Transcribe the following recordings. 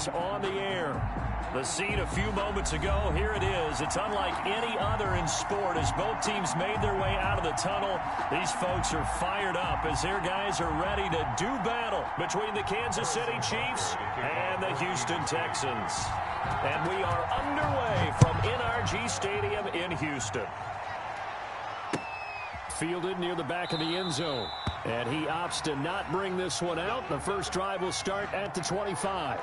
is on the air. The scene a few moments ago, here it is. It's unlike any other in sport as both teams made their way out of the tunnel. These folks are fired up as their guys are ready to do battle between the Kansas City Chiefs and the Houston Texans. And we are underway from NRG Stadium in Houston. Fielded near the back of the end zone. And he opts to not bring this one out. The first drive will start at the 25.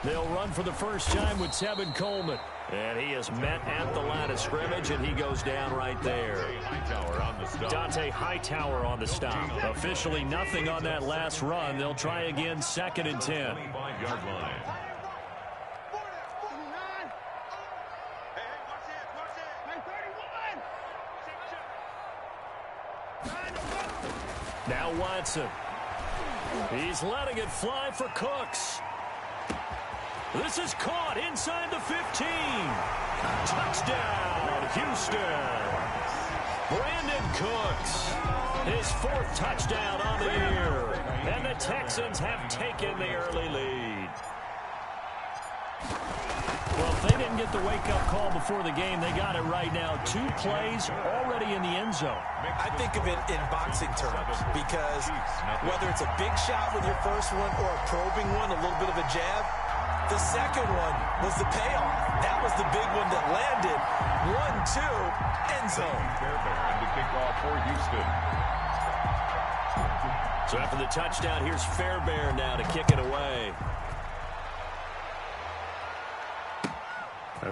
They'll run for the first time with Tevin Coleman. And he is met at the line of scrimmage, and he goes down right there. Dante Hightower on the stop. Officially nothing on that last run. They'll try again, 2nd and 10. Now Watson. He's letting it fly for Cooks. This is caught inside the 15. Touchdown, Houston. Brandon Cooks, his 4th touchdown on the year. And the Texans have taken the early lead. Well, if they didn't get the wake-up call before the game, they got it right now. 2 plays already in the end zone. I think of it in boxing terms because whether it's a big shot with your first one or a probing one, a little bit of a jab, the second one was the payoff. That was the big one that landed. 1-2, end zone. And the kickoff for Houston. So after the touchdown, here's Fairbairn now to kick it away.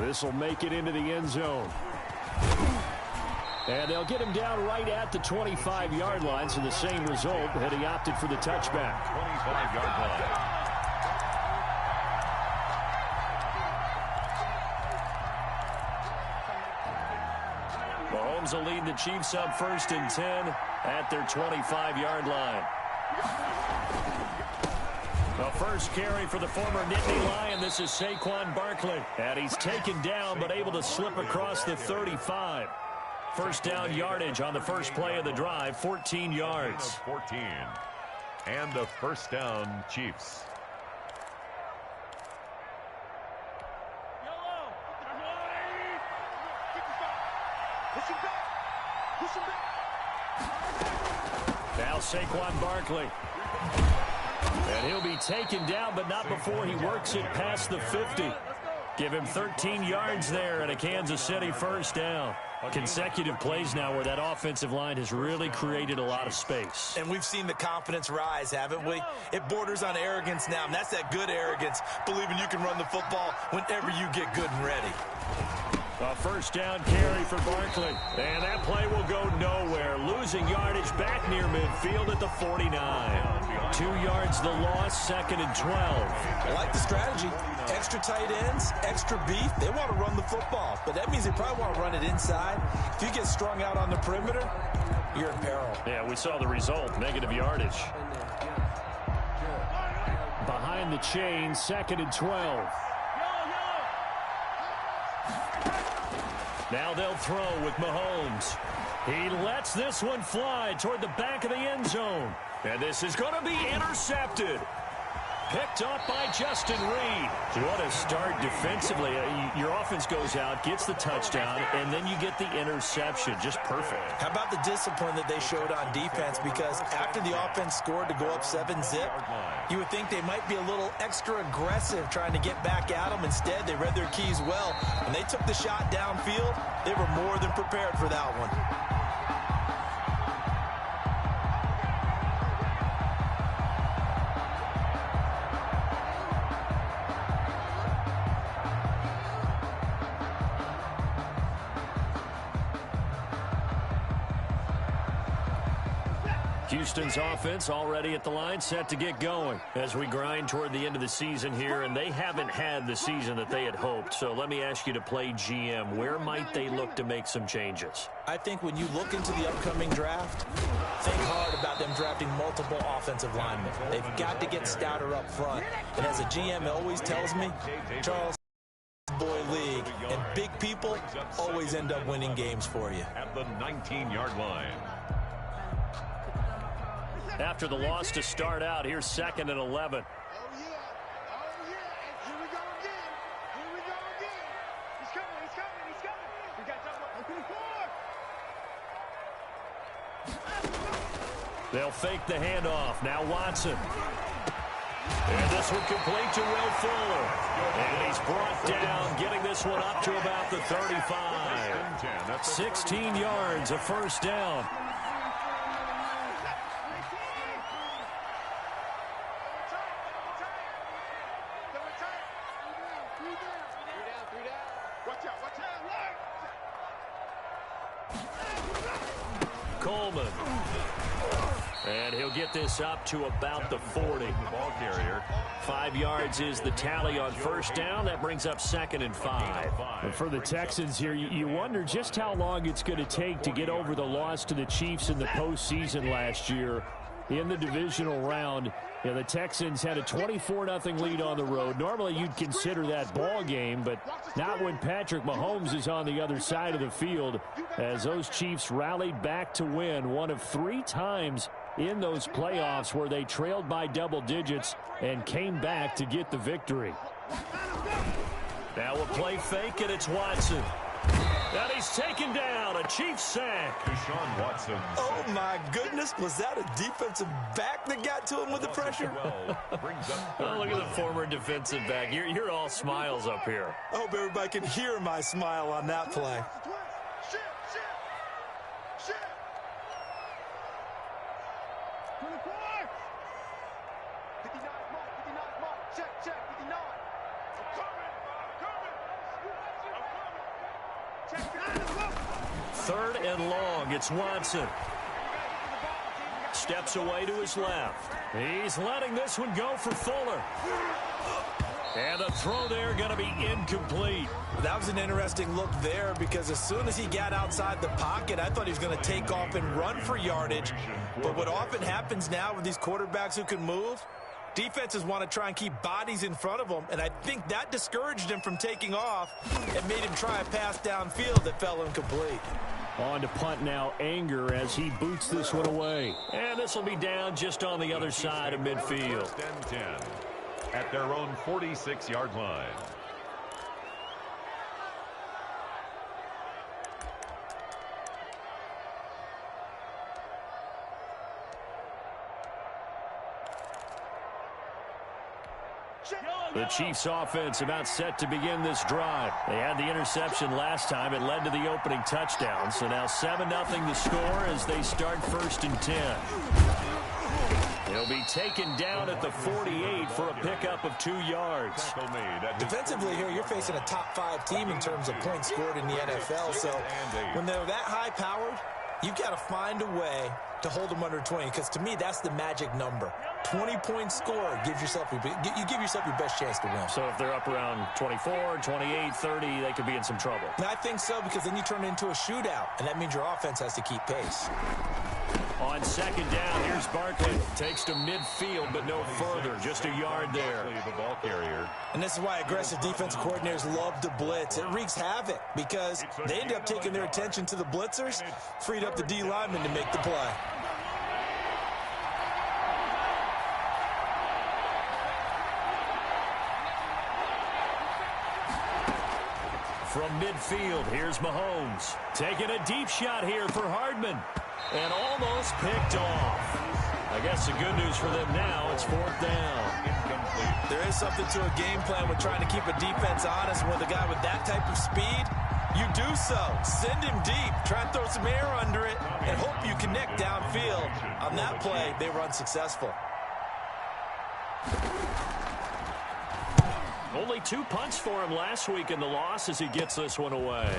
This will make it into the end zone. And they'll get him down right at the 25-yard line, so the same result had he opted for the touchback. 25-yard line. Mahomes will lead the Chiefs up 1st and 10 at their 25-yard line. The first carry for the former Nittany Lion. This is Saquon Barkley. And he's taken down but able to slip across the 35. First down yardage on the first play of the drive, 14 yards. 14. And the first down, Chiefs. Now Saquon Barkley. And he'll be taken down, but not before he works it past the 50. Give him 13 yards there and a Kansas City first down. Consecutive plays now where that offensive line has really created a lot of space. And we've seen the confidence rise, haven't we? It borders on arrogance now, and that's that good arrogance, believing you can run the football whenever you get good and ready. A first down carry for Barkley. And that play will go nowhere. Losing yardage back near midfield at the 49. 2 yards the loss, 2nd and 12. I like the strategy. Extra tight ends, extra beef. They want to run the football, but that means they probably want to run it inside. If you get strung out on the perimeter, you're in peril. Yeah, we saw the result, negative yardage. Behind the chain, 2nd and 12. Now they'll throw with Mahomes. He lets this one fly toward the back of the end zone. And this is going to be intercepted. Picked up by Justin Reed. What a start defensively. Your offense goes out, gets the touchdown, and then you get the interception. Just perfect. How about the discipline that they showed on defense? Because after the offense scored to go up 7-zip, you would think they might be a little extra aggressive trying to get back at them. Instead, they read their keys well. When they took the shot downfield, they were more than prepared for that one. Houston's offense already at the line, set to get going as we grind toward the end of the season here, and they haven't had the season that they had hoped. So let me ask you to play GM. Where might they look to make some changes? I think when you look into the upcoming draft, think hard about them drafting multiple offensive linemen. They've got to get stouter up front. And as a GM always tells me, Charles, boy league, and big people always end up winning games for you. At the 19-yard line. After the loss to start out, here's 2nd and 11. Oh, yeah. Here we go again. He's coming. We got that. They'll fake the handoff. Now Watson. And this one complete to Will Fuller. And he's brought down, getting this one up to about the 35. 16 yards, a first down. Coleman. And he'll get this up to about the 40. Ball carrier. 5 yards is the tally on first down. That brings up 2nd and 5. And for the Texans here, you wonder just how long it's going to take to get over the loss to the Chiefs in the postseason last year in the divisional round. You know, the Texans had a 24-0 lead on the road. Normally you'd consider that ball game, but not when Patrick Mahomes is on the other side of the field, as those Chiefs rallied back to win one of 3 times in those playoffs where they trailed by double digits and came back to get the victory. Now we'll play fake, and it's Watson. And he's taken down, a Chiefs sack. Deshaun Watson. Oh, my goodness. Was that a defensive back that got to him with the pressure? Oh, look at the former defensive back. You're all smiles up here. I hope everybody can hear my smile on that play. Third and long. It's Watson. Steps away to his left. He's letting this one go for Fuller. And the throw there going to be incomplete. That was an interesting look there, because as soon as he got outside the pocket, I thought he was going to take off and run for yardage. But what often happens now with these quarterbacks who can move, defenses want to try and keep bodies in front of them, and I think that discouraged him from taking off and made him try a pass downfield that fell incomplete. On to punt now, Anger, as he boots this one away. And this will be down just on the other side of midfield. 10 at their own 46-yard line. The Chiefs offense about set to begin this drive. They had the interception last time. It led to the opening touchdown. So now 7-0 the score as they start 1st and 10. He'll be taken down at the 48 for a pickup of 2 yards. Defensively here, you're facing a top 5 team in terms of points scored in the NFL. So when they're that high-powered, you've got to find a way to hold them under 20, because to me, that's the magic number. 20 points scored gives yourself you give yourself your best chance to win. So if they're up around 24, 28, 30, they could be in some trouble. And I think so, because then you turn it into a shootout, and that means your offense has to keep pace. On 2nd down, here's Barkley. Takes to midfield, but no further. Just a yard there. The ball carrier. And this is why aggressive defensive coordinators love to blitz. It wreaks havoc because they end up taking their attention to the blitzers, freed up the D lineman to make the play. From midfield, here's Mahomes. Taking a deep shot here for Hardman. And almost picked off. I guess the good news for them now, it's 4th down. Incomplete. There is something to a game plan with trying to keep a defense honest. With a guy with that type of speed, you do so. Send him deep. Try and throw some air under it and hope you connect downfield. On that play, they were unsuccessful. Only 2 punts for him last week in the loss as he gets this one away.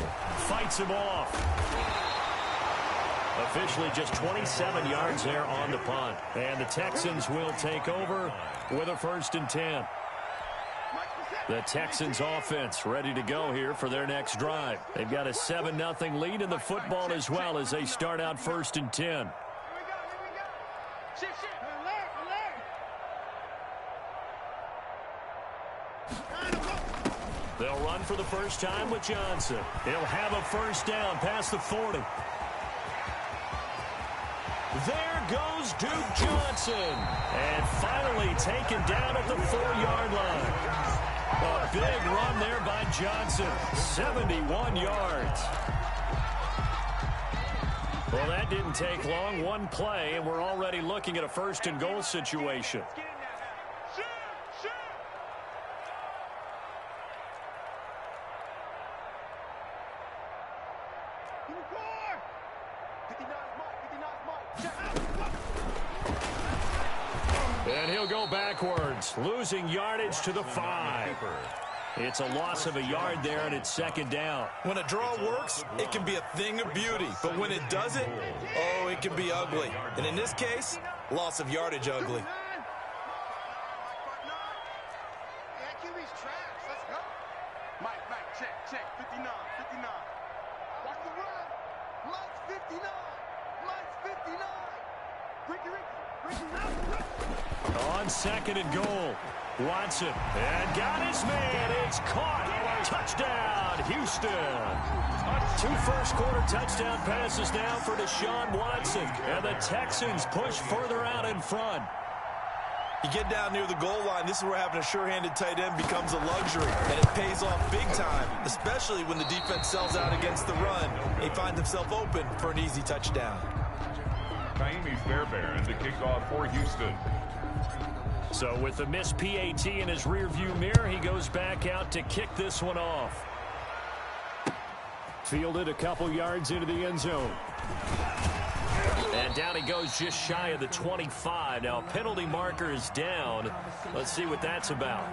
Fights him off. Officially just 27 yards there on the punt. And the Texans will take over with a 1st and 10. The Texans offense ready to go here for their next drive. They've got a 7-0 lead in the football as well as they start out 1st and 10. They'll run for the first time with Johnson. He'll have a 1st down past the 40. There goes Duke Johnson. And finally taken down at the 4-yard line. A big run there by Johnson. 71 yards. Well, that didn't take long. One play, and we're already looking at a 1st and goal situation. And he'll go backwards, losing yardage to the 5. It's a loss of a yard there, and it's 2nd down. When a draw works, it can be a thing of beauty. But when it doesn't, oh, it can be ugly. And in this case, loss of yardage ugly. Mike, check. 59. Watch the run. Mike's 59. Mike's 59. Ricky. On 2nd and goal, Watson. And got his man. It's caught. Touchdown, Houston. 2 first-quarter touchdown passes now for Deshaun Watson. And the Texans push further out in front. You get down near the goal line, this is where having a sure-handed tight end becomes a luxury, and it pays off big time, especially when the defense sells out against the run. He finds himself open for an easy touchdown. Kaimi Fairbairn to kick off for Houston. So with the missed PAT in his rearview mirror, he goes back out to kick this one off. Fielded a couple yards into the end zone. And down he goes just shy of the 25. Now, penalty marker is down. Let's see what that's about.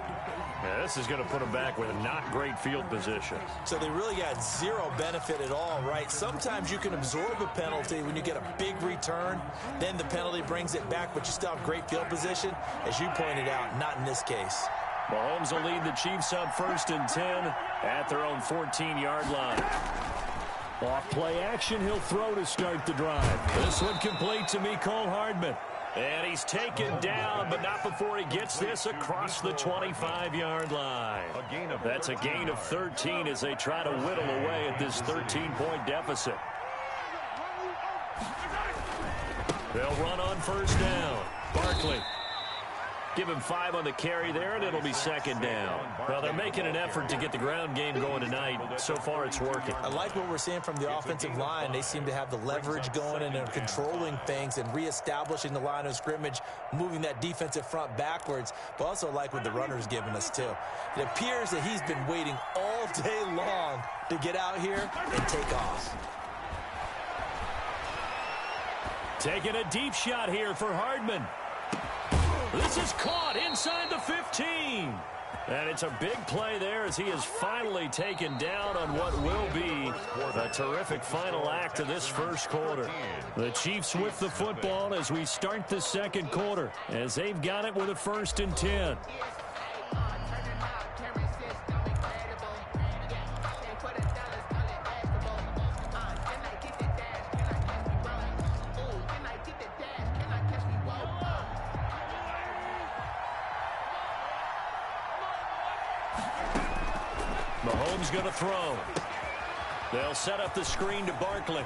Yeah, this is going to put him back with a not great field position. So they really got zero benefit at all, right? Sometimes you can absorb a penalty when you get a big return. Then the penalty brings it back, but you still have great field position. As you pointed out, not in this case. Mahomes will lead the Chiefs up 1st and 10 at their own 14-yard line. Off play action, he'll throw to start the drive. This one complete to Mecole Hardman. And he's taken down, but not before he gets this across the 25-yard line. That's a gain of 13 as they try to whittle away at this 13-point deficit. They'll run on 1st down. Barkley. Give him 5 on the carry there, and it'll be 2nd down. Well, they're making an effort to get the ground game going tonight. So far, it's working. I like what we're seeing from the offensive line. They seem to have the leverage going, and they're controlling things and reestablishing the line of scrimmage, moving that defensive front backwards, but also like what the runner's giving us, too. It appears that he's been waiting all day long to get out here and take off. Taking a deep shot here for Hardman. This is caught inside the 15. And it's a big play there as he is finally taken down on what will be a terrific final act of this 1st quarter. The Chiefs with the football as we start the 2nd quarter, as they've got it with a 1st and 10. Mahomes going to throw. They'll set up the screen to Barkley.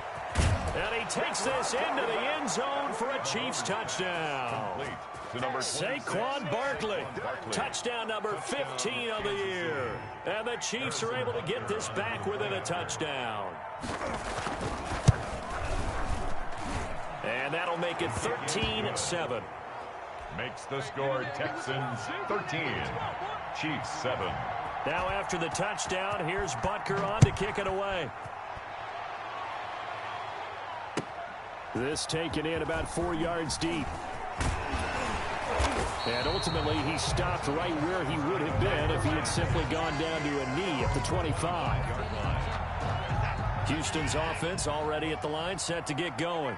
And he takes this into the end zone for a Chiefs touchdown. Saquon Barkley, touchdown number 15 of the year. And the Chiefs are able to get this back within a touchdown. And that'll make it 13-7. Makes the score Texans 13, Chiefs 7. Now after the touchdown, here's Butker on to kick it away. This taken in about 4 yards deep. And ultimately, he stopped right where he would have been if he had simply gone down to a knee at the 25. Houston's offense already at the line, set to get going.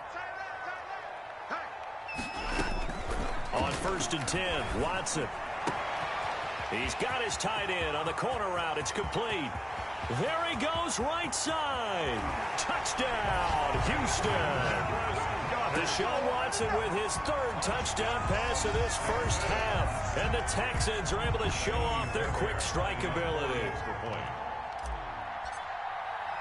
On 1st and 10, Watson. He's got his tight end on the corner route. It's complete. There he goes, right side. Touchdown, Houston. Deshaun Watson with his 3rd touchdown pass of this first half. And the Texans are able to show off their quick strike ability.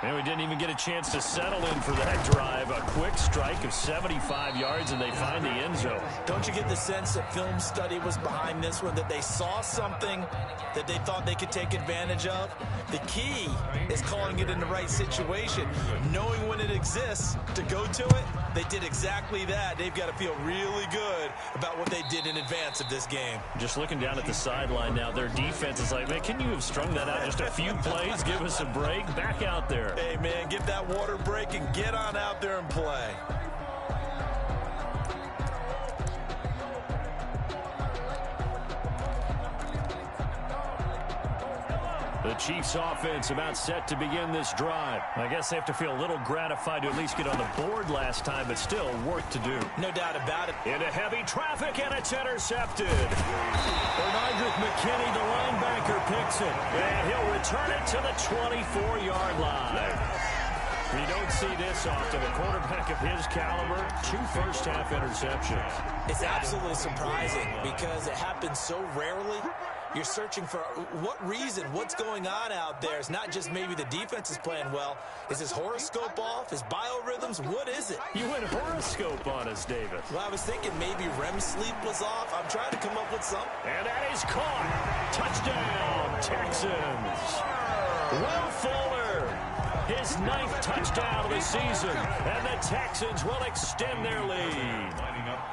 And we didn't even get a chance to settle in for that drive. A quick strike of 75 yards, and they find the end zone. Don't you get the sense that film study was behind this one, that they saw something that they thought they could take advantage of? The key is calling it in the right situation, knowing when it exists to go to it. They did exactly that. They've got to feel really good about what they did in advance of this game. Just looking down at the sideline now, their defense is like, man, can you have strung that out just a few plays? Give us a break. Back out there. Hey, man, get that water break and get on out there and play. The Chiefs offense about set to begin this drive. I guess they have to feel a little gratified to at least get on the board last time, but still work to do. No doubt about it. Into heavy traffic, and it's intercepted. Bernardrick McKinney, the linebacker, picks it. And he'll return it to the 24-yard line. You don't see this often. A quarterback of his caliber, 2 first-half interceptions. It's absolutely surprising because it happens so rarely. You're searching for what reason, what's going on out there. It's not just maybe the defense is playing well. Is his horoscope off? His biorhythms? What is it? You went horoscope on us, David. Well, I was thinking maybe REM sleep was off. I'm trying to come up with something. And that is caught. Touchdown, Texans. Will Fuller, his 9th touchdown of the season. And the Texans will extend their lead.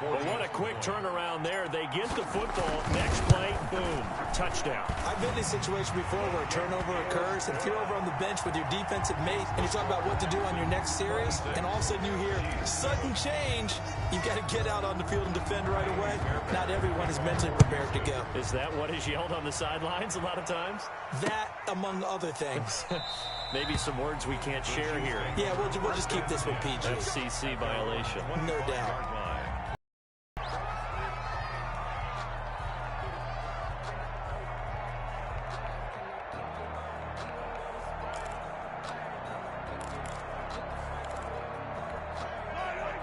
But what a quick turnaround there. They get the football. Next play, boom, touchdown. I've been in a situation before where a turnover occurs, and if you're over on the bench with your defensive mate, and you talk about what to do on your next series, and all of a sudden you hear sudden change, you've got to get out on the field and defend right away. Not everyone is mentally prepared to go. Is that what is yelled on the sidelines a lot of times? That, among other things. Maybe some words we can't share here. Yeah, we'll just keep this one PG. FCC violation. No doubt.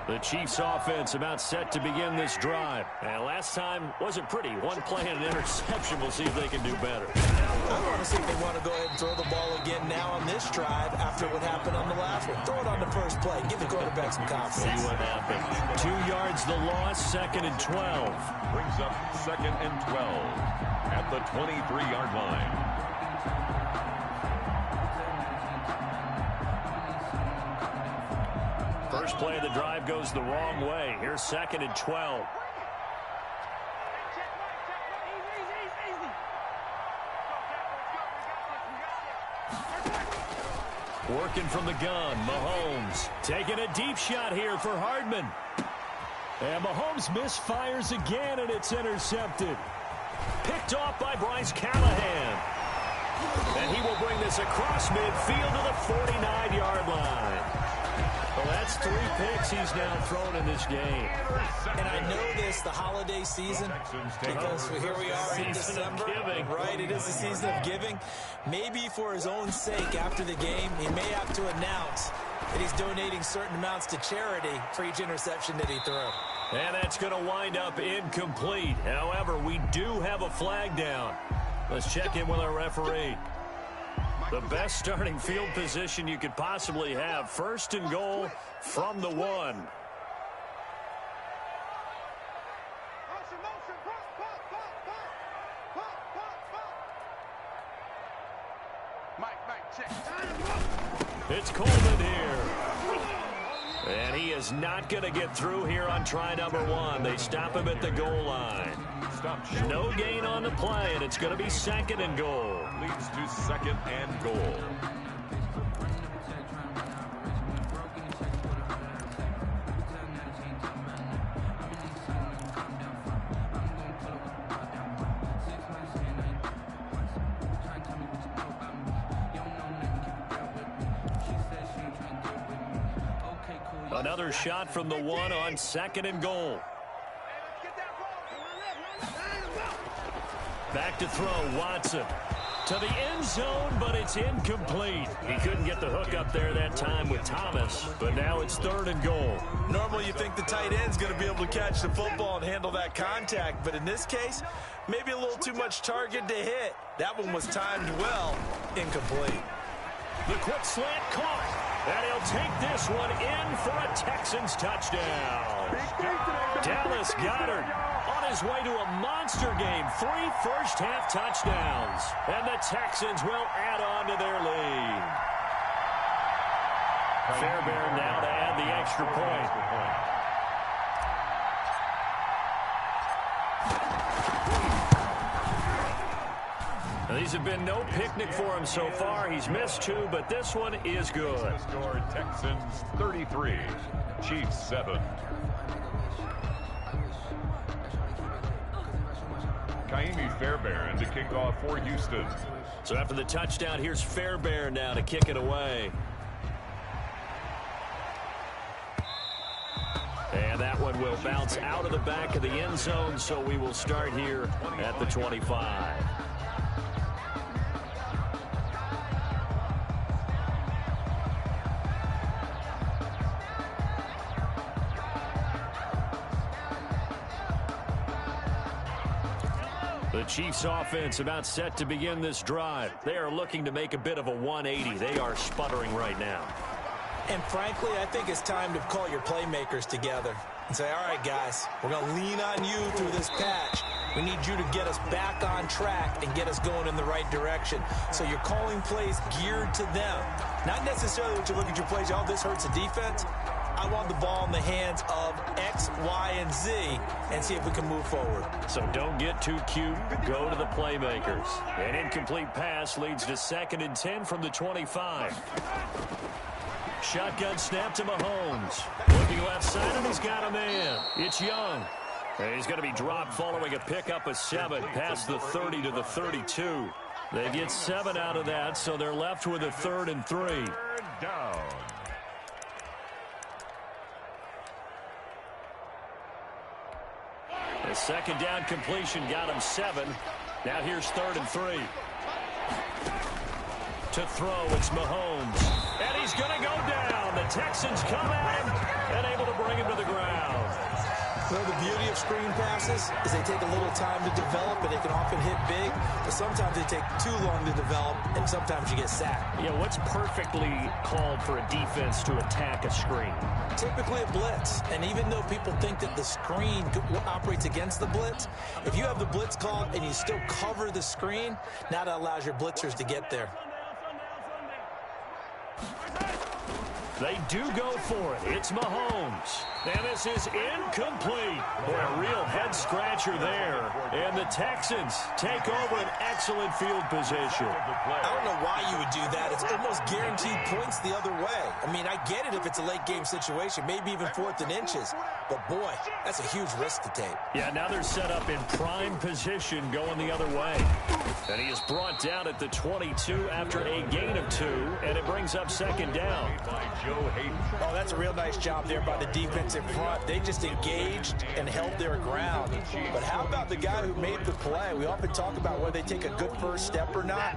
The Chiefs offense about set to begin this drive. And last time wasn't pretty. One play and an interception. We'll see if they can do better. I want to see if they want to go ahead and throw the ball again now on this drive after what happened on the last one. Throw it on the first play. Give the quarterback some confidence. See what happened. 2 yards the loss, 2nd and 12. Brings up 2nd and 12 at the 23-yard line. First play of the drive goes the wrong way. Here's 2nd and 12. Working from the gun, Mahomes taking a deep shot here for Hardman. And Mahomes misfires again, and it's intercepted. Picked off by Bryce Callahan. And he will bring this across midfield to the 49-yard line. Well, that's 3 picks he's now thrown in this game. And I know this, the holiday season, because here we are in December. Right, it is the season of giving. Maybe for his own sake after the game, he may have to announce that he's donating certain amounts to charity for each interception that he threw. And that's going to wind up incomplete. However, we do have a flag down. Let's check in with our referee. The best starting field position you could possibly have. 1st and goal from the 1. It's Coleman here. And he is not going to get through here on try number 1. They stop him at the goal line. No gain on the play, and it's going to be 2nd and goal. Leads to 2nd and goal. another shot from the one on 2nd and goal. Back to throw, Watson. To the end zone, but it's incomplete. He couldn't get the hook up there that time with Thomas, but now it's 3rd and goal. Normally you think the tight end's going to be able to catch the football and handle that contact, but in this case, maybe a little too much target to hit. That one was timed well, incomplete. The quick slant caught, and he'll take this one in for a Texans touchdown. Dallas Goedert on his way to a monster game, 3 first-half touchdowns, and the Texans will add on to their lead. Fairbairn now to add the extra point. Now, these have been no picnic for him so far. He's missed 2, but this one is good. Score Texans 33, Chiefs 7. Kaimi Fairbairn to kick off for Houston. So after the touchdown, here's Fairbairn now to kick it away. And that one will bounce out of the back of the end zone, so we will start here at the 25. The Chiefs offense about set to begin this drive. They are looking to make a bit of a 180. They are sputtering right now. And frankly, I think it's time to call your playmakers together and say, all right, guys, we're going to lean on you through this patch. We need you to get us back on track and get us going in the right direction. So you're calling plays geared to them. Not necessarily that you look at your plays, oh, this hurts the defense. I want the ball in the hands of X, Y, and Z and see if we can move forward. So don't get too cute. Go to the playmakers. An incomplete pass leads to 2nd and 10 from the 25. Shotgun snap to Mahomes. Looking left side, and he's got a man. It's Young. And he's going to be dropped following a pickup of 7 past the 30 to the 32. They get 7 out of that, so they're left with a 3rd and 3. Third down. The 2nd down completion got him 7. Now here's 3rd and 3. To throw, it's Mahomes. And he's going to go down. The Texans come at him and able to bring him to the ground. Well, the beauty of screen passes is they take a little time to develop, and they can often hit big, but sometimes they take too long to develop, and sometimes you get sacked. Yeah, what's perfectly called for a defense to attack a screen? Typically a blitz, and even though people think that the screen operates against the blitz, if you have the blitz called and you still cover the screen, now that allows your blitzers to get there. They do go for it. It's Mahomes. And this is incomplete. Boy, a real head-scratcher there. And the Texans take over an excellent field position. I don't know why you would do that. It's almost guaranteed points the other way. I mean, I get it if it's a late-game situation, maybe even 4th and inches. But, boy, that's a huge risk to take. Yeah, now they're set up in prime position going the other way. And he is brought down at the 22 after a gain of 2, and it brings up 2nd down. Oh, that's a real nice job there by the defense in front. They just engaged and held their ground. But how about the guy who made the play? We often talk about whether they take a good first step or not.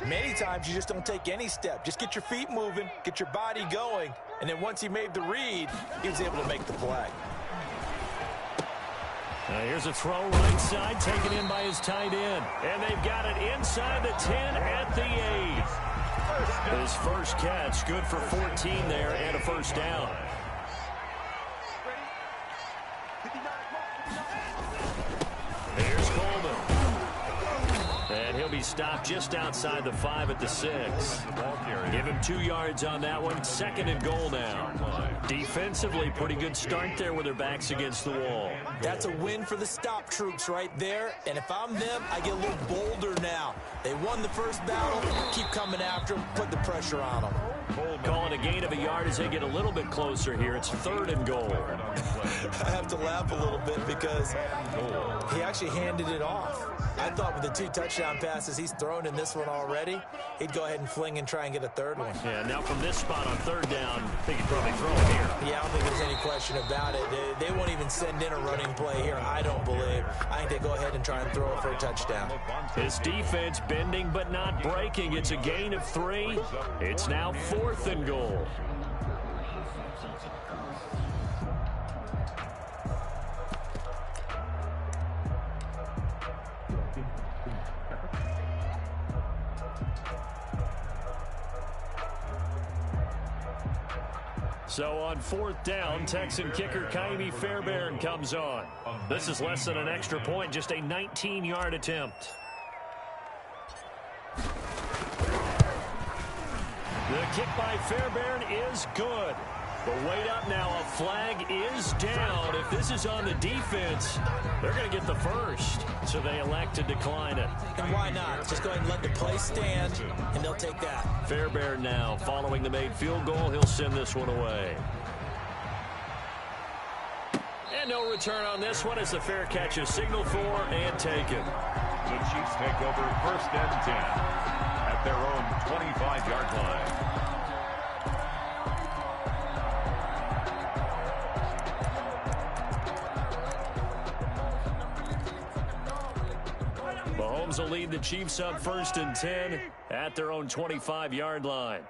Many times you just don't take any step. Just get your feet moving, get your body going, and then once he made the read, he was able to make the play. Here's a throw right side, taken in by his tight end. And they've got it inside the 10 at the 8. His first catch, good for 14 there and a first down. Here's Coleman. And he'll be stopped just outside the 5 at the 6. Give him 2 yards on that one. 2nd and goal now. Defensively, pretty good start there with their backs against the wall. That's a win for the stop troops right there. And if I'm them, I get a little bolder now. They won the first battle. Keep coming after them. Put the pressure on them. Call it a gain of a yard as they get a little bit closer here. It's 3rd and goal. I have to laugh a little bit because he actually handed it off. I thought with the 2 touchdown passes he's thrown in this one already, he'd go ahead and fling and try and get a third one. Yeah, now from this spot on 3rd down, I think he'd probably throw it here. Yeah, I don't think there's any question about it. They won't even send in a running play here, I don't believe. I think they go ahead and try and throw it for a touchdown. His defense bending but not breaking. It's a gain of 3. It's now 4th and goal. So on 4th down, Texan kicker Ka'imi Fairbairn comes on. This is less than an extra point, just a 19-yard attempt. The kick by Fairbairn is good. But wait up now, a flag is down. If this is on the defense, they're going to get the first. So they elect to decline it. And why not? Just go ahead and let the play stand, and they'll take that. Fairbairn now, following the made field goal, he'll send this one away. And no return on this one as the fair catch is signaled for and taken. The Chiefs take over 1st and 10 at their own 25-yard line. Mahomes will lead the Chiefs up 1st and 10 at their own 25-yard line.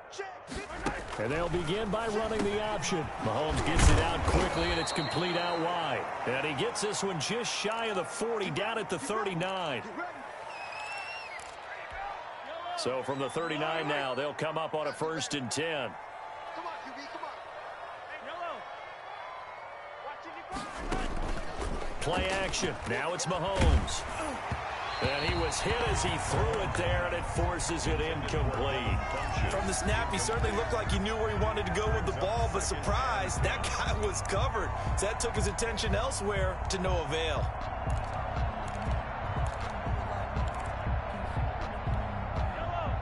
And they'll begin by running the option. Mahomes gets it out quickly, and it's complete out wide. And he gets this one just shy of the 40, down at the 39. So from the 39 now, they'll come up on a 1st and 10. Come on, QB, come on. Hey, Watch it. Play action. Now it's Mahomes. And he was hit as he threw it there, and it forces it incomplete. From the snap, he certainly looked like he knew where he wanted to go with the ball, but surprise, that guy was covered. So that took his attention elsewhere to no avail.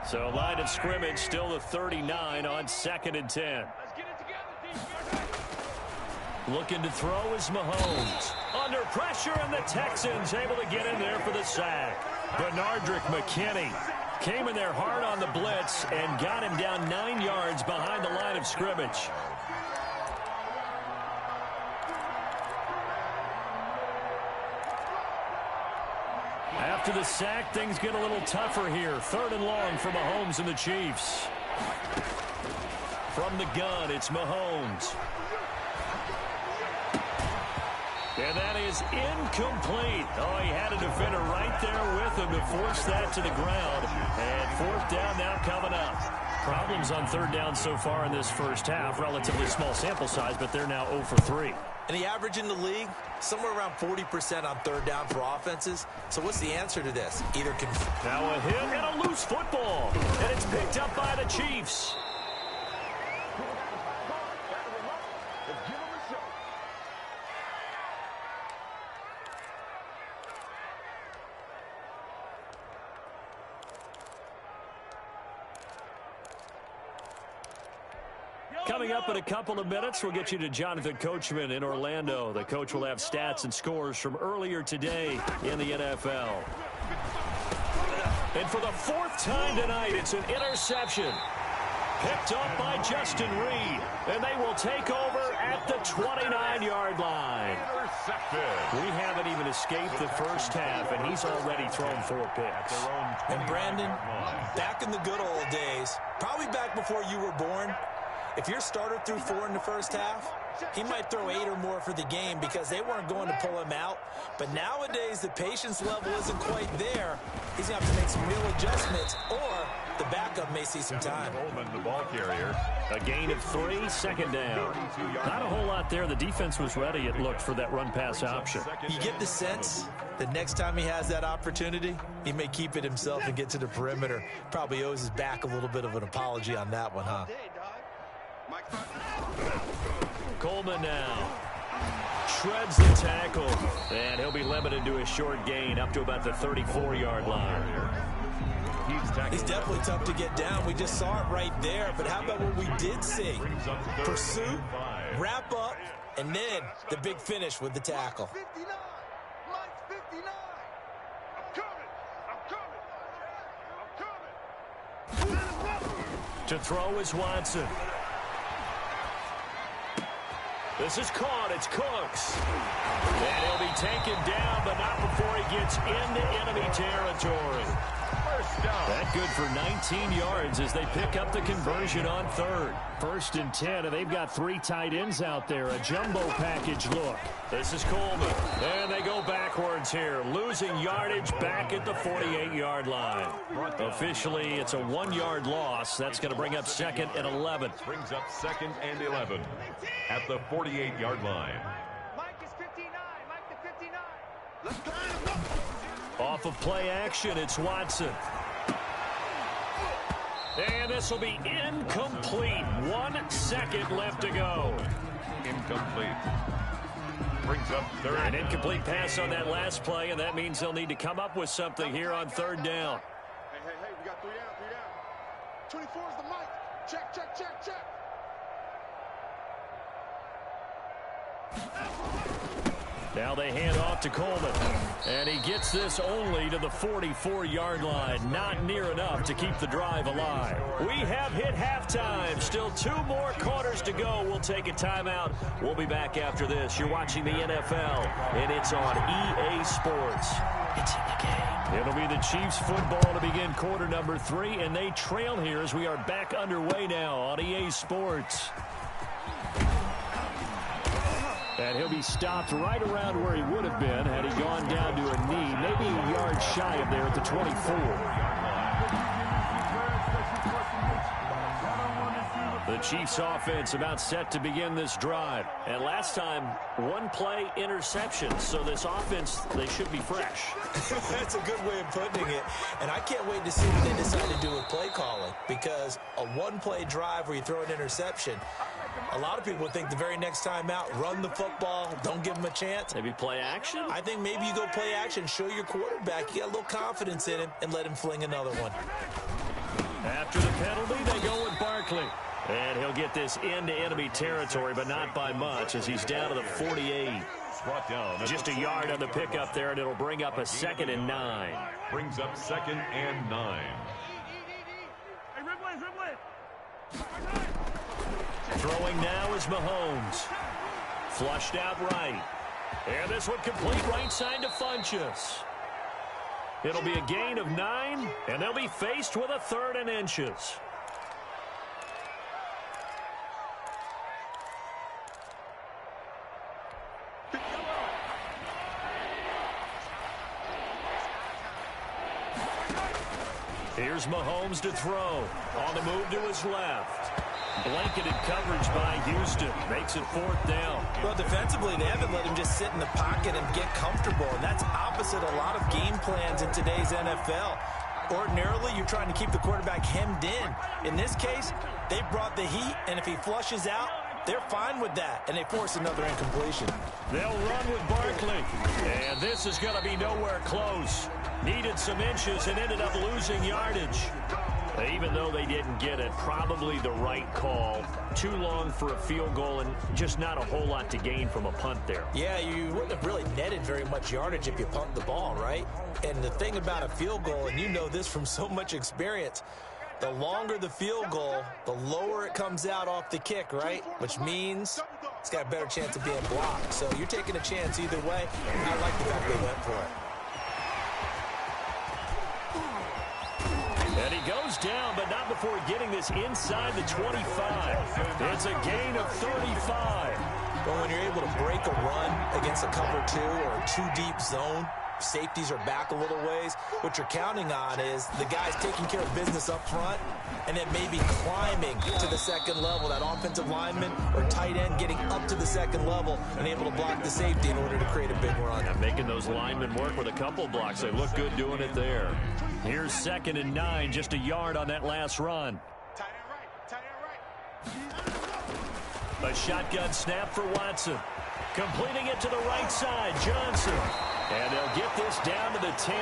So line of scrimmage still the 39 on 2nd and 10. Looking to throw is Mahomes. Under pressure, and the Texans able to get in there for the sack. Benardrick McKinney came in there hard on the blitz and got him down 9 yards behind the line of scrimmage. After the sack, things get a little tougher here. 3rd and long for Mahomes and the Chiefs. From the gun, it's Mahomes. And that is incomplete. Oh, he had a defender right there with him to force that to the ground. And 4th down now coming up. Problems on 3rd down so far in this first half. Relatively small sample size, but they're now 0 for 3. And the average in the league, somewhere around 40% on 3rd down for offenses. So what's the answer to this? Either now a hit and a loose football. And it's picked up by the Chiefs. Coming up in a couple of minutes, we'll get you to Jonathan Coachman in Orlando. The coach will have stats and scores from earlier today in the NFL. And for the 4th time tonight, it's an interception. Picked up by Justin Reed. And they will take over at the 29-yard line. We haven't even escaped the first half, and he's already thrown 4 picks. And Brandon, back in the good old days, probably back before you were born, if your starter threw 4 in the first half, he might throw 8 or more for the game because they weren't going to pull him out. But nowadays, the patience level isn't quite there. He's going to have to make some real adjustments, or the backup may see some time. Coleman, the ball carrier. A gain of 3, 2nd down. Not a whole lot there. The defense was ready, it looked, for that run-pass option. You get the sense that next time he has that opportunity, he may keep it himself and get to the perimeter. Probably owes his back a little bit of an apology on that one, huh? Coleman now shreds the tackle, and he'll be limited to a short gain up to about the 34-yard line. He's definitely tough to get down. We just saw it right there, but how about what we did see? Pursuit, wrap up, and then the big finish with the tackle. 59. Lights 59. I'm coming. To throw is Watson. This is caught. It's Cooks. And he'll be taken down, but not before he gets into enemy territory. First down. That good for 19 yards as they pick up the conversion on third. 1st and 10, and they've got 3 tight ends out there. A jumbo package look. This is Coleman. And they go backwards here, losing yardage back at the 48-yard line. Officially, it's a 1-yard loss. That's going to bring up 2nd and 11. Brings up 2nd and 11 at the 48-yard line. Mike is 59. Mike to 59. Let's go. Off of play action, it's Watson. And this will be incomplete. 1 second left to go. Incomplete. Brings up 3rd. An incomplete pass on that last play, and that means they'll need to come up with something here on 3rd down. Hey, we got 3 down. 24 is the mic. Check. Now they hand off to Coleman, and he gets this only to the 44-yard line. Not near enough to keep the drive alive. We have hit halftime. Still 2 more quarters to go. We'll take a timeout. We'll be back after this. You're watching the NFL, and it's on EA Sports. It's in the game. It'll be the Chiefs football to begin quarter number 3, and they trail here as we are back underway now on EA Sports. And he'll be stopped right around where he would have been had he gone down to a knee, maybe a yard shy of there at the 24. The Chiefs offense about set to begin this drive. And last time, 1 play interception. So this offense, they should be fresh. That's a good way of putting it. And I can't wait to see what they decide to do with play calling. Because a 1-play drive where you throw an interception, a lot of people think the very next time out, run the football, don't give him a chance. Maybe play action? I think maybe you go play action, show your quarterback you got a little confidence in him, and let him fling another one. After the penalty, they go with Barkley. And he'll get this into enemy territory, but not by much as he's down to the 48. Brought down. Just a yard on the pickup there, and it'll bring up a 2nd and 9. Brings up 2nd and 9. Hey, Red Throwing now is Mahomes. Flushed out right. And this one complete right side to Funchess. It'll be a gain of 9, and they'll be faced with a 3rd and inches. Here's Mahomes to throw. On the move to his left. Blanketed coverage by Houston. Makes it 4th down. Well, defensively, they haven't let him just sit in the pocket and get comfortable. And that's opposite a lot of game plans in today's NFL. Ordinarily, you're trying to keep the quarterback hemmed in. In this case, they brought the heat, and if he flushes out, they're fine with that, and they force another incompletion. They'll run with Barkley. And this is going to be nowhere close. Needed some inches and ended up losing yardage. Even though they didn't get it, probably the right call. Too long for a field goal and just not a whole lot to gain from a punt there. Yeah, you wouldn't have really netted very much yardage if you pumped the ball, right? And the thing about a field goal, and you know this from so much experience, the longer the field goal, the lower it comes out off the kick, right? Which means it's got a better chance of being blocked. So you're taking a chance either way. I like the fact they went for it. And he goes down, but not before getting this inside the 25. It's a gain of 35. But when you're able to break a run against a cover 2 or a 2-deep zone, safeties are back a little ways. What you're counting on is the guys taking care of business up front and then maybe climbing to the 2nd level, that offensive lineman or tight end getting up to the 2nd level and able to block the safety in order to create a big run. Yeah, making those linemen work with a couple blocks. They look good doing it there. Here's 2nd and 9, just a yard on that last run. Tight end right. A shotgun snap for Watson. Completing it to the right side, Johnson. And they'll get this down to the 10.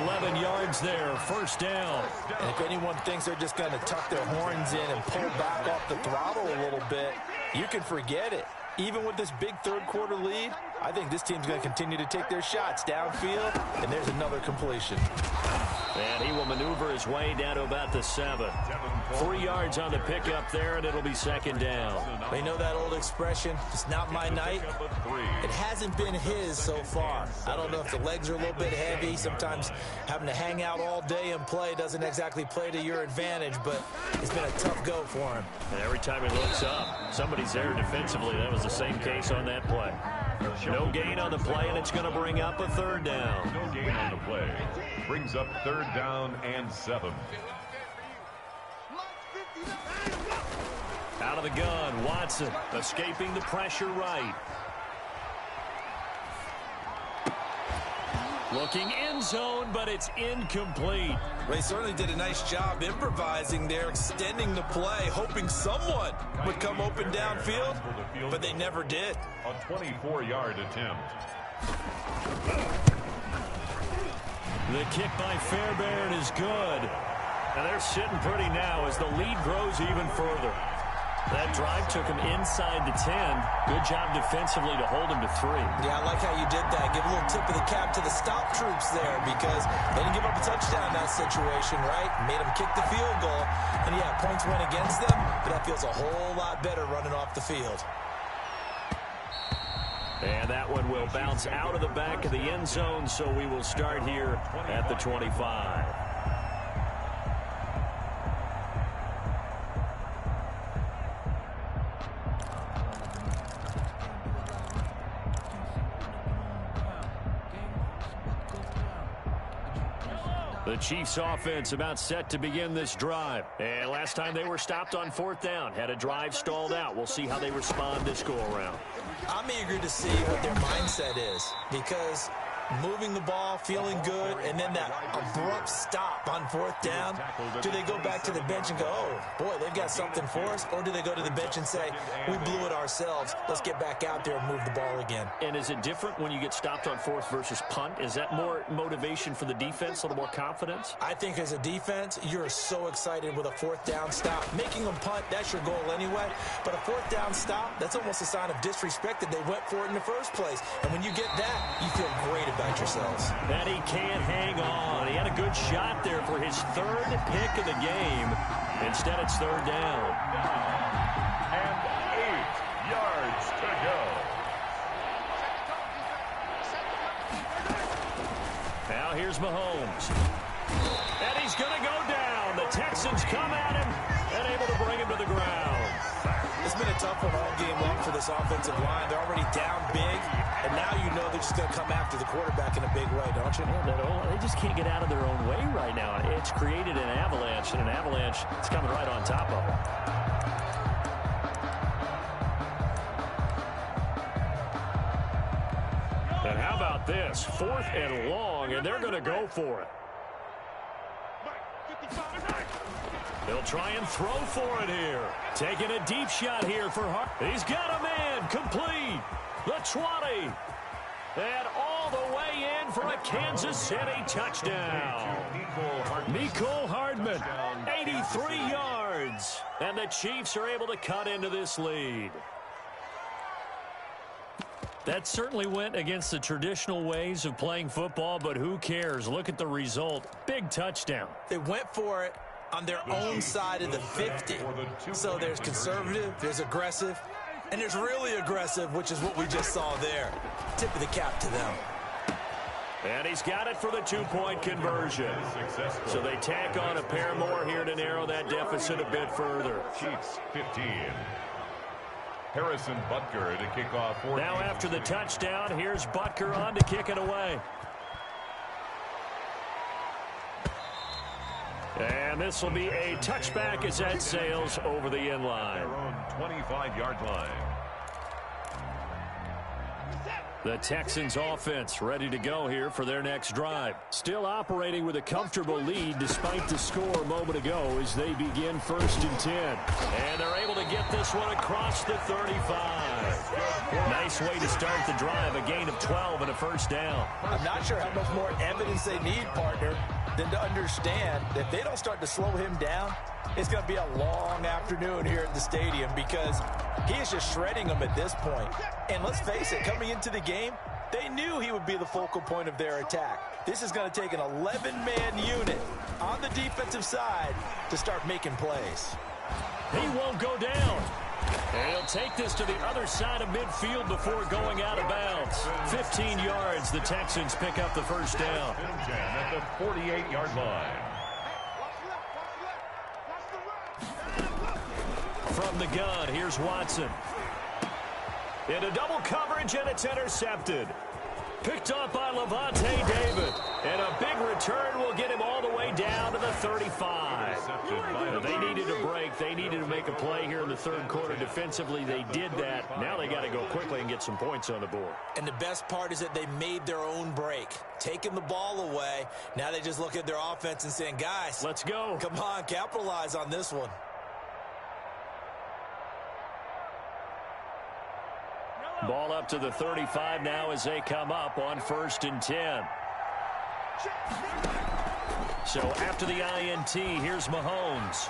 11 yards there, 1st down. And if anyone thinks they're just going to tuck their horns in and pull back off the throttle a little bit, you can forget it. Even with this big 3rd quarter lead, I think this team's going to continue to take their shots downfield, and there's another completion. And he will maneuver his way down to about the 7. 3 yards on the pickup there, and it'll be second down. They know that old expression, it's not my night. It hasn't been his so far. I don't know if the legs are a little bit heavy. Sometimes having to hang out all day and play doesn't exactly play to your advantage, but it's been a tough go for him. And every time he looks up, somebody's there defensively. That was the same case on that play. No gain on the play, and it's going to bring up a third down. No gain on the play. Brings up third down and 7. Out of the gun, Watson escaping the pressure right. Looking end zone, but it's incomplete. They certainly did a nice job improvising there, extending the play, hoping someone would come open downfield, but they never did. A 24-yard attempt. The kick by Fairbairn is good. And they're sitting pretty now as the lead grows even further. That drive took him inside the 10. Good job defensively to hold him to 3. Yeah, I like how you did that. Give a little tip of the cap to the stop troops there because they didn't give up a touchdown in that situation, right? Made them kick the field goal. And, yeah, points went against them, but that feels a whole lot better running off the field. And that one will bounce out of the back of the end zone, so we will start here at the 25. The Chiefs offense about set to begin this drive. And last time they were stopped on 4th down, had a drive stalled out. We'll see how they respond this go-around. I'm eager to see what their mindset is because moving the ball, feeling good, and then that abrupt stop on 4th down. Do they go back to the bench and go, oh, boy, they've got something for us? Or do they go to the bench and say, we blew it ourselves. Let's get back out there and move the ball again. And is it different when you get stopped on 4th versus punt? Is that more motivation for the defense, a little more confidence? I think as a defense, you're so excited with a 4th down stop. Making them punt, that's your goal anyway. But a 4th down stop, that's almost a sign of disrespect that they went for it in the first place. And when you get that, you feel great about yourselves. And he can't hang on. He had a good shot there for his 3rd pick of the game. Instead, it's 3rd down. And 8 yards to go. Now here's Mahomes. And he's going to go down. The Texans come at him and able to bring him to the ground. It's been a tough one all game long for this offensive line. They're already down big, and now you know they're just going to come after the quarterback in a big way, don't you? They just can't get out of their own way right now. It's created an avalanche, and an avalanche is coming right on top of them. And how about this? 4th and long, and they're going to go for it. They'll try and throw for it here. Taking a deep shot here for Hart. He's got a man. Complete. The 20. And all the way in for a Kansas City touchdown. Mecole Hardman, 83 yards. And the Chiefs are able to cut into this lead. That certainly went against the traditional ways of playing football, but who cares? Look at the result. Big touchdown. They went for it on their own side of the 50. So there's conservative, there's aggressive, and there's really aggressive, which is what we just saw there. Tip of the cap to them. And he's got it for the 2-point conversion. So they tack on a pair more here to narrow that deficit a bit further. Chiefs 15. Harrison Butker to kick off. Now after the touchdown, here's Butker on to kick it away. And this will be a touchback as that sails over the end line. Their own 25-yard line. The Texans offense ready to go here for their next drive. Still operating with a comfortable lead despite the score a moment ago as they begin 1st and 10. And they're able to get this one across the 35. Nice way to start the drive, a gain of 12 and a 1st down. I'm not sure how much more evidence they need, partner, than to understand that if they don't start to slow him down, It's going to be a long afternoon here at the stadium because he is just shredding them at this point. And let's face it, coming into the game, they knew he would be the focal point of their attack. This is going to take an 11-man unit on the defensive side to start making plays. He won't go down. And he'll take this to the other side of midfield before going out of bounds. 15 yards, the Texans pick up the first down. At the 48-yard line. From the gun, here's Watson. Into double coverage, and it's intercepted. Picked off by Levante David. And a big return will get him all the way down to the 35. They needed a break. They needed to make a play here in the third quarter. Defensively, they did that. Now they got to go quickly and get some points on the board. And the best part is that they made their own break. Taking the ball away. Now they just look at their offense and saying, guys, let's go. Come on, capitalize on this one. Ball up to the 35 now as they come up on 1st and 10. So after the INT, here's Mahomes.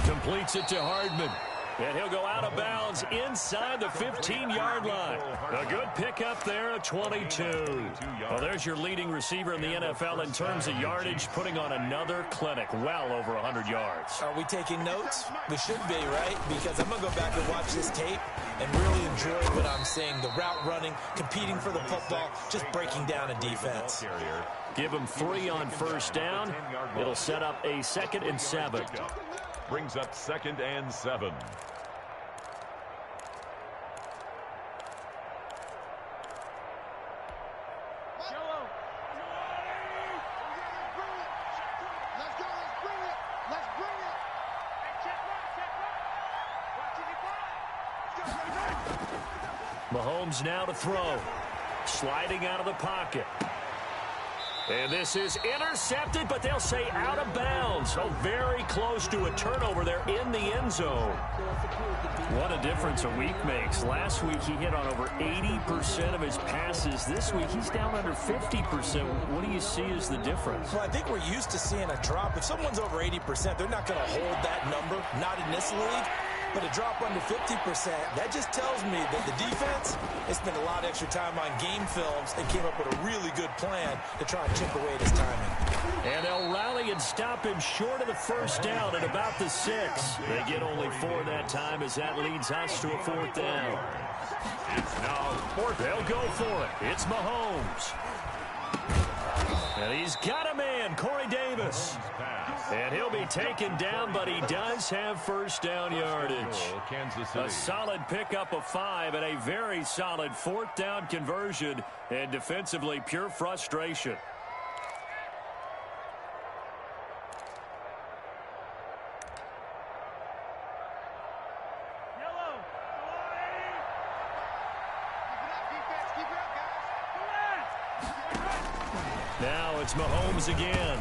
Completes it to Hardman. And he'll go out of bounds inside the 15-yard line. A good pickup there, a 22. Well, there's your leading receiver in the NFL in terms of yardage, putting on another clinic, well over 100 yards. Are we taking notes? We should be, right? Because I'm going to go back and watch this tape and really enjoy what I'm seeing. The route running, competing for the football, just breaking down a defense. Give him 3 on first down. It'll set up a 2nd and 7. Brings up 2nd and 7. Mahomes now to throw. Sliding out of the pocket. And this is intercepted, but they'll say out of bounds. So very close to a turnover there in the end zone. What a difference a week makes. Last week he hit on over 80% of his passes. This week he's down under 50%. What do you see as the difference? Well, I think we're used to seeing a drop. If someone's over 80%, they're not going to hold that number, not in this league. But a drop under 50%, that just tells me that the defense has spent a lot of extra time on game films and came up with a really good plan to try and chip away at his timing. And they'll rally and stop him short of the first down at about the 6. They get only 4 that time as that leads us to a 4th down. It's now 4th. They'll go for it. It's Mahomes. And he's got a man, Corey Davis. And he'll be taken down, but he does have first down yardage. A solid pickup of 5 and a very solid 4th down conversion. And defensively, pure frustration. Now it's Mahomes again.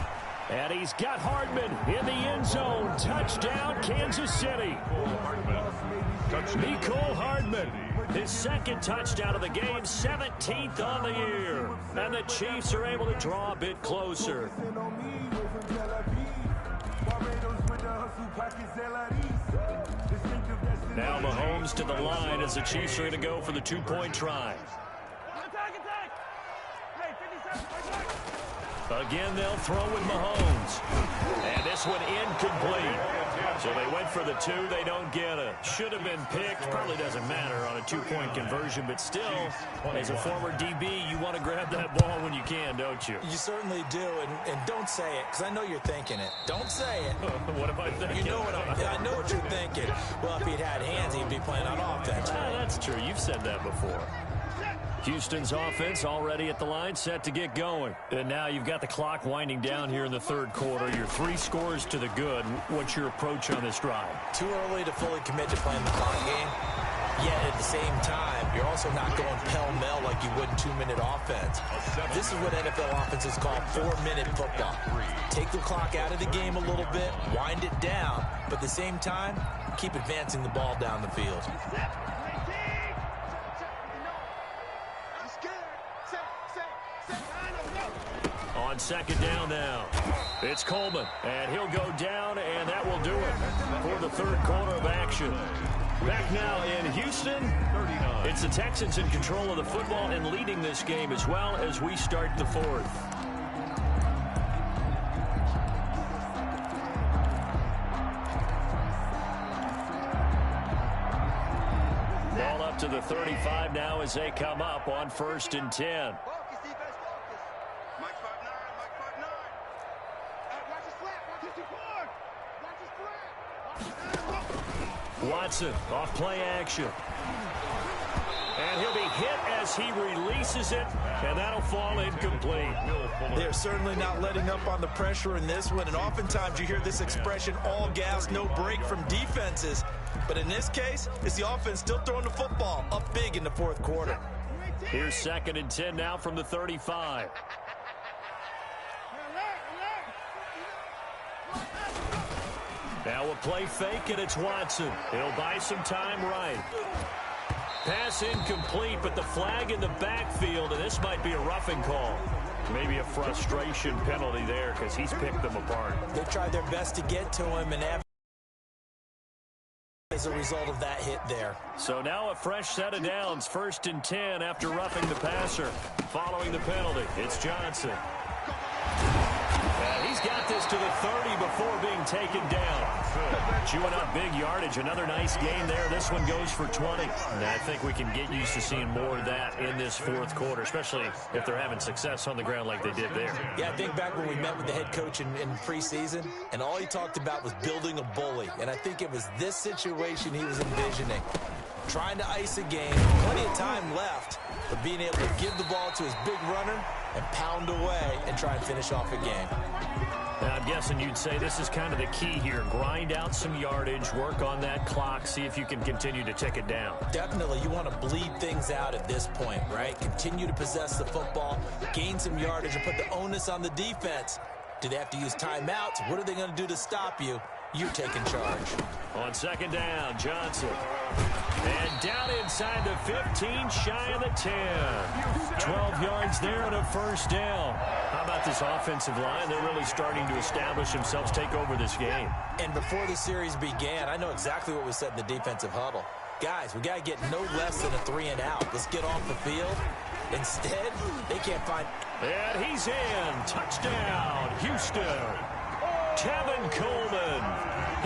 And he's got Hardman in the end zone. Touchdown, Kansas City. Mecole Hardman, his 2nd touchdown of the game, 17th on the year. And the Chiefs are able to draw a bit closer. Now Mahomes to the line as the Chiefs are going to go for the 2-point try. Again, they'll throw with Mahomes. And this one incomplete. So they went for the 2. They don't get it. Should have been picked. Probably doesn't matter on a 2-point conversion. But still, as a former DB, you want to grab that ball when you can, don't you? You certainly do. And don't say it, because I know you're thinking it. Don't say it. What am I thinking? You know what I know what you're thinking. Well, if he'd had hands, he'd be playing on offense. That's true. You've said that before. Houston's offense already at the line, set to get going. And now you've got the clock winding down here in the third quarter. Your 3 scores to the good. What's your approach on this drive? Too early to fully commit to playing the clock game. Yet at the same time, you're also not going pell-mell like you would in 2-minute offense. This is what NFL offenses call 4-minute football. Take the clock out of the game a little bit, wind it down, but at the same time, keep advancing the ball down the field. On second down now, it's Coleman, and he'll go down, and that will do it for the third quarter of action. Back now in Houston, it's the Texans in control of the football and leading this game as well as we start the fourth. Ball up to the 35 now as they come up on 1st and 10. Watson off play action. And he'll be hit as he releases it, and that'll fall incomplete. They're certainly not letting up on the pressure in this one, and oftentimes you hear this expression, all gas, no break from defenses. But in this case, it's the offense still throwing the football up big in the fourth quarter. Here's 2nd and 10 now from the 35. Now a play fake, and it's Watson. He'll buy some time right. Pass incomplete, but the flag in the backfield, and this might be a roughing call. Maybe a frustration penalty there because he's picked them apart. They tried their best to get to him, and as a result of that hit there. So now a fresh set of downs, 1st and 10 after roughing the passer. Following the penalty, it's Johnson. And he's got this to the 30 before being taken down. Chewing up big yardage. Another nice gain there. This one goes for 20. And I think we can get used to seeing more of that in this fourth quarter, especially if they're having success on the ground like they did there. Yeah, I think back when we met with the head coach in preseason, and all he talked about was building a bully. And I think it was this situation he was envisioning. Trying to ice a game, plenty of time left, but being able to give the ball to his big runner and pound away and try and finish off a game. And I'm guessing you'd say this is kind of the key here. Grind out some yardage, work on that clock, see if you can continue to tick it down. Definitely. You want to bleed things out at this point, right? Continue to possess the football, gain some yardage, and put the onus on the defense. Do they have to use timeouts? What are they going to do to stop you? You're taking charge. On 2nd down, Johnson. And down inside the 15, shy of the 10. 12 yards there and a 1st down. How about this offensive line? They're really starting to establish themselves, take over this game. And before the series began, I know exactly what was said in the defensive huddle. Guys, we got to get no less than a 3-and-out. Let's get off the field. Instead, they can't find... And he's in. Touchdown, Houston. Tevin Coleman,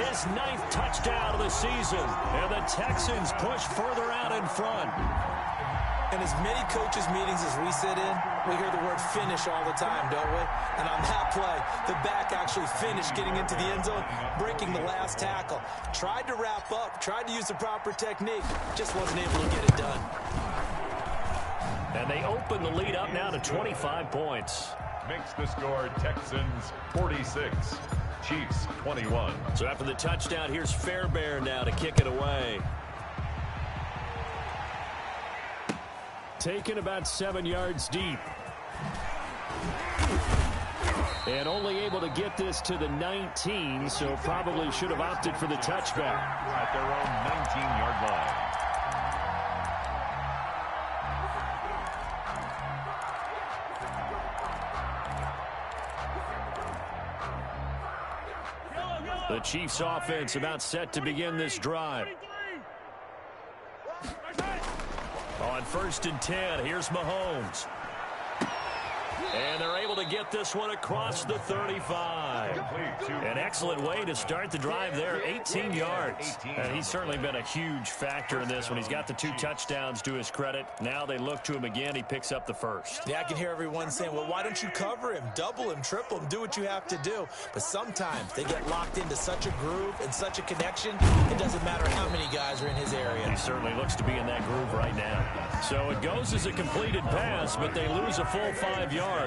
his 9th touchdown of the season, and the Texans push further out in front. In as many coaches' meetings as we sit in, we hear the word finish all the time, don't we? And on that play, the back actually finished getting into the end zone, breaking the last tackle. Tried to wrap up, tried to use the proper technique, just wasn't able to get it done. And they open the lead up now to 25 points. Makes the score Texans 46, Chiefs 21. So after the touchdown, here's Fairbairn now to kick it away. Taken about 7 yards deep. And only able to get this to the 19, so probably should have opted for the touchback. At their own 19-yard line. The Chiefs offense about set to begin this drive. On 1st and 10, here's Mahomes. And they're able to get this one across the 35. An excellent way to start the drive there, 18 yards. And he's certainly been a huge factor in this one. He's got the 2 touchdowns to his credit. Now they look to him again. He picks up the 1st. Yeah, I can hear everyone saying, well, why don't you cover him, double him, triple him, do what you have to do. But sometimes they get locked into such a groove and such a connection, it doesn't matter how many guys are in his area. He certainly looks to be in that groove right now. So it goes as a completed pass, but they lose a full 5 yards.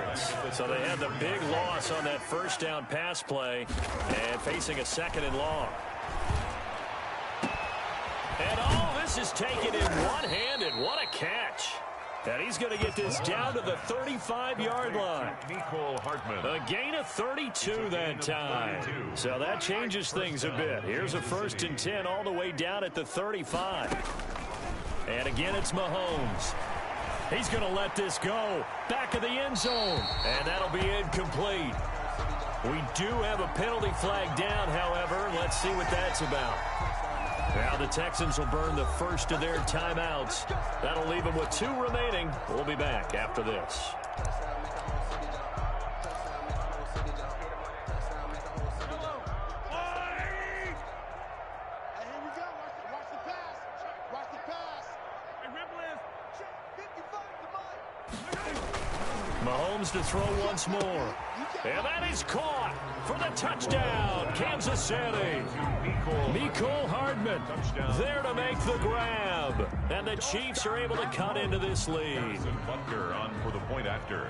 So they had the big loss on that 1st down pass play and facing a 2nd and long. And all this is taken in one-handed. What a catch. And he's going to get this down to the 35-yard line. Mecole Hardman. A gain of 32 that time. So that changes things a bit. Here's a 1st and 10 all the way down at the 35. And again, it's Mahomes. He's going to let this go. Back of the end zone. And that'll be incomplete. We do have a penalty flag down, however. Let's see what that's about. Now the Texans will burn the first of their timeouts. That'll leave them with 2 remaining. We'll be back after this. Mahomes to throw once more. And that is caught for the touchdown, Kansas City. Mecole Hardman there to make the grab. And the Chiefs are able to cut into this lead. Butker on for the point after.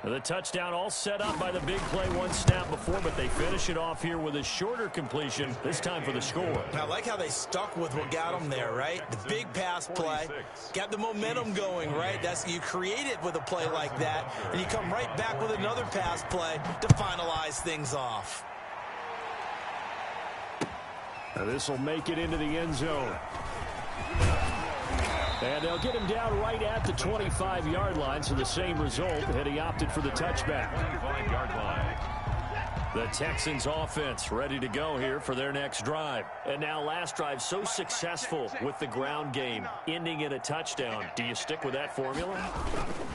The touchdown all set up by the big play one snap before, but they finish it off here with a shorter completion, this time for the score. I like how they stuck with what got them there, right? The big pass play, got the momentum going, right? You create it with a play like that, and you come right back with another pass play to finalize things off. Now this will make it into the end zone. And they'll get him down right at the 25-yard line, so the same result, and he opted for the touchback. 25-yard line. The Texans offense ready to go here for their next drive. And now last drive so successful with the ground game, ending in a touchdown. Do you stick with that formula?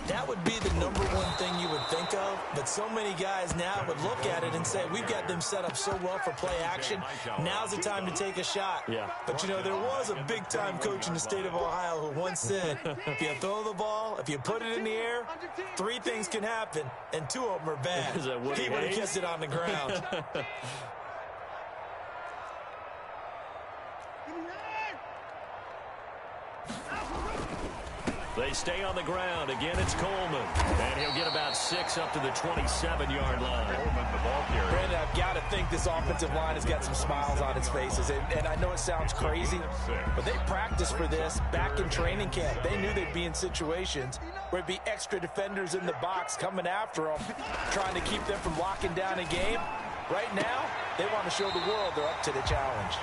That would be the number one thing you would think of, but so many guys now would look at it and say, we've got them set up so well for play action. Now's the time to take a shot. Yeah. But, you know, there was a big-time coach in the state of Ohio who once said, if you throw the ball, if you put it in the air, 3 things can happen, and 2 of them are bad. Is that Woody He would have Hayes? kept it on the ground. They stay on the ground. Again, it's Coleman. And he'll get about 6 up to the 27-yard line. Coleman, the ball carrier. Brandon, I've got to think this offensive line has got some smiles on its faces. And I know it sounds crazy, but they practiced for this back in training camp. They knew they'd be in situations where it'd be extra defenders in the box coming after them, trying to keep them from locking down a game. Right now, they want to show the world they're up to the challenge.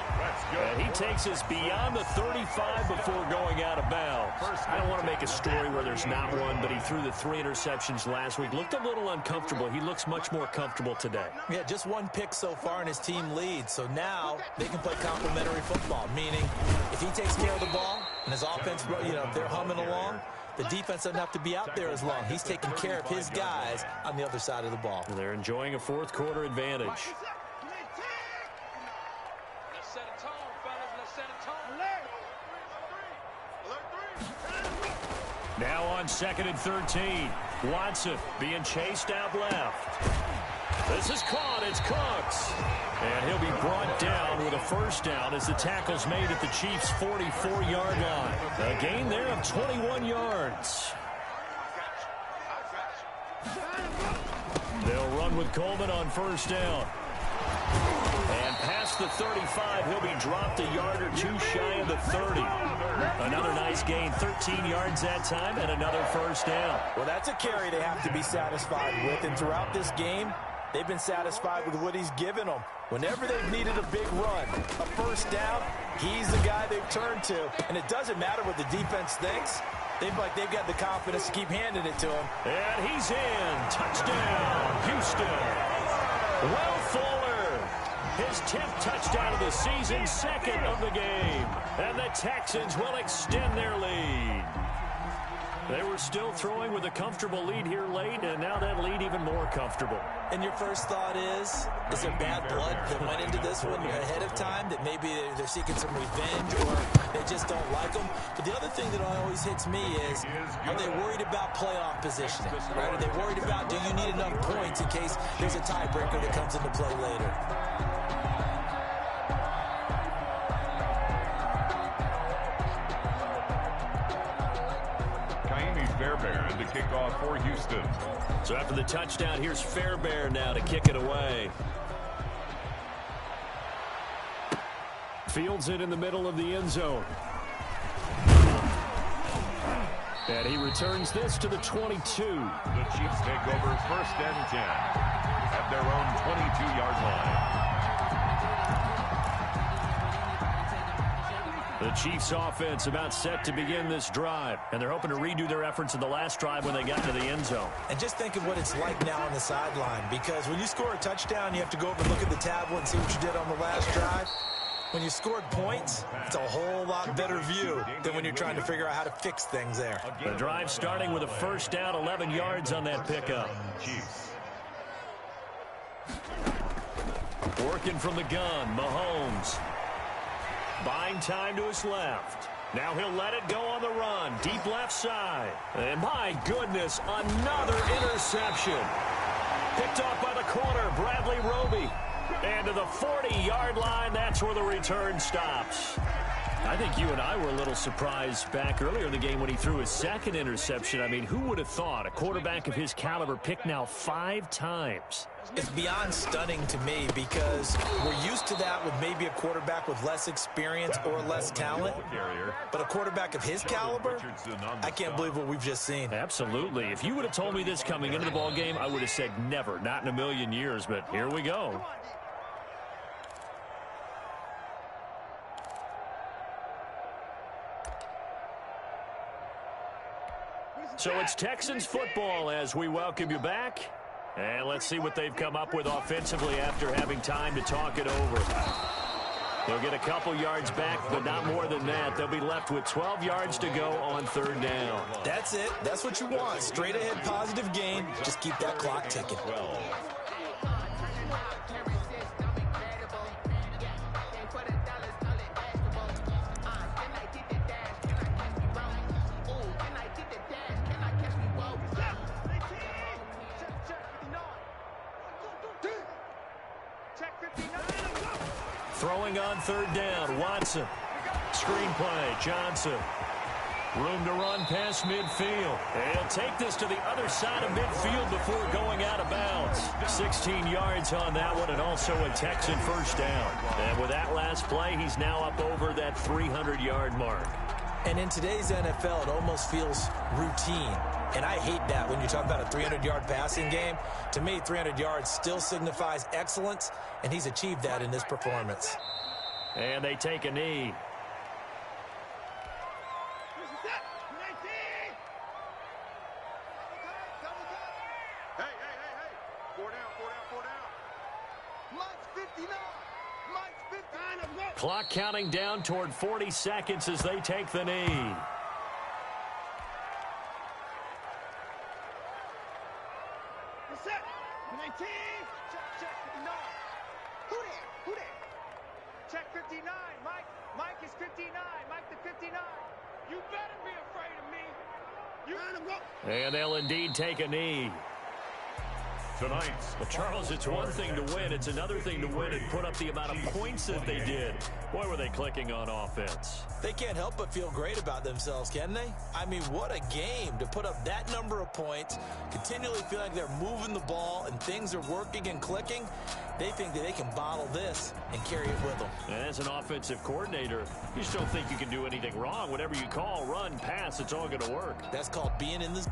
And he takes us beyond the 35 before going out of bounds. I don't want to make a story where there's not one, but he threw the 3 interceptions last week. Looked a little uncomfortable. He looks much more comfortable today. Yeah, just 1 pick so far and his team leads. So now they can play complementary football, meaning if he takes care of the ball and his offense, you know, they're humming along, the defense doesn't have to be out there as long. He's taking care of his guys on the other side of the ball. And they're enjoying a 4th quarter advantage. Let's set a tone, fellas. Let's set a tone. Alert 3. Now on 2nd and 13. Watson being chased out left. This is caught. It's Cooks. And he'll be brought down with a first down as the tackle's made at the Chiefs' 44-yard line. A gain there of 21 yards. They'll run with Coleman on first down. And past the 35, he'll be dropped a yard or 2 shy of the 30. Another nice gain, 13 yards that time, and another first down. Well, that's a carry they have to be satisfied with. And throughout this game, they've been satisfied with what he's given them. Whenever they've needed a big run, a first down, he's the guy they've turned to. And it doesn't matter what the defense thinks. They've got the confidence to keep handing it to him. And he's in. Touchdown, Houston. Will Fuller, his 10th touchdown of the season, 2nd of the game. And the Texans will extend their lead. They were still throwing with a comfortable lead here late, and now that lead even more comfortable. And your first thought is there bad blood that went into this one ahead of time, that maybe they're seeking some revenge or they just don't like them? But the other thing that always hits me is, are they worried about playoff positioning? Right? Are they worried about, do you need enough points in case there's a tiebreaker that comes into play later? Fairbairn to kick off for Houston. So after the touchdown, here's Fairbairn now to kick it away. Fields it in the middle of the end zone. And he returns this to the 22. The Chiefs take over 1st and 10 at their own 22-yard line. The Chiefs offense about set to begin this drive, and they're hoping to redo their efforts in the last drive when they got to the end zone. And just think of what it's like now on the sideline, because when you score a touchdown, you have to go over and look at the tablet and see what you did on the last drive. When you scored points, it's a whole lot better view than when you're trying to figure out how to fix things there. The drive starting with a first down, 11 yards on that pickup. Working from the gun, Mahomes. Buying time to his left. Now he'll let it go on the run. Deep left side. And my goodness, another interception. Picked off by the corner, Bradley Roby. And to the 40-yard line, that's where the return stops. I think you and I were a little surprised back earlier in the game when he threw his second interception. I mean, who would have thought a quarterback of his caliber picked now 5 times? It's beyond stunning to me because we're used to that with maybe a quarterback with less experience or less talent. But a quarterback of his caliber, I can't believe what we've just seen. Absolutely. If you would have told me this coming into the ball game, I would have said never, not in a million years. But here we go. So it's Texans football as we welcome you back. And let's see what they've come up with offensively after having time to talk it over. They'll get a couple yards back, but not more than that. They'll be left with 12 yards to go on third down. That's it. That's what you want. Straight ahead positive gain. Just keep that clock ticking. Throwing on third down, Watson. Screenplay, Johnson. Room to run past midfield. He'll take this to the other side of midfield before going out of bounds. 16 yards on that one, and also a Texan first down. And with that last play, he's now up over that 300-yard mark. And in today's NFL, it almost feels routine. And I hate that when you talk about a 300-yard passing game. To me, 300 yards still signifies excellence, and he's achieved that in this performance. And they take a knee. Hey. 4 down. Mike's 59. Mike's 59. Clock counting down toward 40 seconds as they take the knee. Set. 19. Check 59. Who there? Check 59. Mike is 59. Mike the 59. You better be afraid of me. You let him go. And they'll indeed take a knee. Tonight, Well, Charles, it's one thing to win. It's another thing to win and put up the amount of points that they did. Boy, were they clicking on offense. They can't help but feel great about themselves, can they? I mean, what a game to put up that number of points, continually feeling like they're moving the ball and things are working and clicking. They think that they can bottle this and carry it with them. And as an offensive coordinator, you just don't think you can do anything wrong. Whatever you call, run, pass, it's all going to work. That's called being in the